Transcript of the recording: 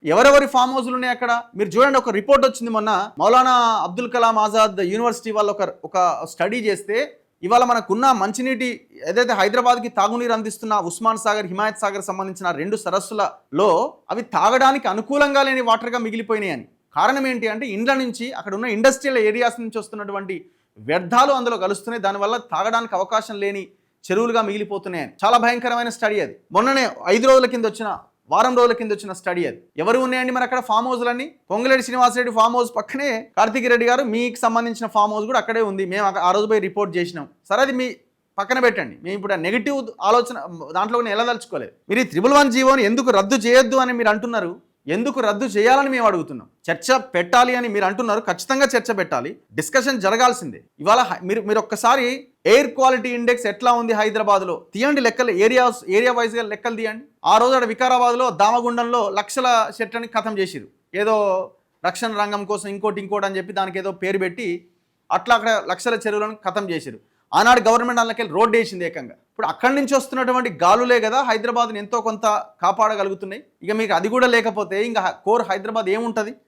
ఎవరెవరి ఫామ్ హౌస్లు ఉన్నాయి అక్కడ మీరు చూడండి. ఒక రిపోర్ట్ వచ్చింది మొన్న, మౌలానా అబ్దుల్ కలాం ఆజాద్ యూనివర్సిటీ వాళ్ళు ఒక స్టడీ చేస్తే ఇవాళ మనకున్న మంచినీటి ఏదైతే హైదరాబాద్కి తాగునీరు అందిస్తున్న ఉస్మాన్ సాగర్, హిమాయత్ సాగర్ సంబంధించిన 2 సరస్సులలో అవి తాగడానికి అనుకూలంగా లేని వాటర్గా మిగిలిపోయినాయి అని. కారణం ఏంటి అంటే ఇండ్ల నుంచి, అక్కడ ఉన్న ఇండస్ట్రియల్ ఏరియాస్ నుంచి వస్తున్నటువంటి వ్యర్థాలు అందులో కలుస్తున్నాయి. దానివల్ల తాగడానికి అవకాశం లేని చెరువులుగా మిగిలిపోతున్నాయని. చాలా భయంకరమైన స్టడీ అది. మొన్ననే 5 రోజుల కింద వచ్చిన, వారం రోజుల కింద వచ్చిన స్టడీ అది. ఎవరు ఉన్నాయండి మరి అక్కడ ఫామ్ హౌస్లన్నీ? పొంగులేటి శ్రీనివాసరెడ్డి ఫామ్ హౌస్ పక్కనే కార్తిక్ రెడ్డి గారు మీకు సంబంధించిన ఫామ్ హౌస్ కూడా అక్కడే ఉంది. మేము ఆ రోజు పోయి రిపోర్ట్ చేసినాం. సరే, అది మీ పక్కన పెట్టండి. మేము ఇప్పుడు నెగిటివ్ ఆలోచన దాంట్లో ఎలా తలుచుకోలేదు. మీరు ఈ 111 జీవోని ఎందుకు రద్దు చేయొద్దు అని మీరు అంటున్నారు, ఎందుకు రద్దు చేయాలని మేము అడుగుతున్నాం. చర్చ పెట్టాలి అని మీరు అంటున్నారు, ఖచ్చితంగా చర్చ పెట్టాలి, డిస్కషన్ జరగాల్సిందే. ఇవాళ మీరు ఒక్కసారి ఎయిర్ క్వాలిటీ ఇండెక్స్ ఎట్లా ఉంది హైదరాబాద్లో తీయండి, లెక్కలు ఏరియా వైజ్గా లెక్కలు తీయండి. ఆ రోజు అక్కడ వికారాబాద్లో దామగుండంలో లక్షల చెట్లని ఖతం చేసిరు. ఏదో రక్షణ రంగం కోసం ఇంకోటి అని చెప్పి దానికి ఏదో పేరు పెట్టి అట్లా అక్కడ లక్షల చెరువులను ఖతం చేసిరు. ఆనాడు గవర్నమెంట్ అందులోకి రోడ్డు వేసింది ఏకంగా. ఇప్పుడు అక్కడి నుంచి వస్తున్నటువంటి గాలులే కదా హైదరాబాద్ని ఎంతో కొంత కాపాడగలుగుతున్నాయి. ఇక మీకు అది కూడా లేకపోతే ఇంకా కోర్ హైదరాబాద్ ఏముంటుంది?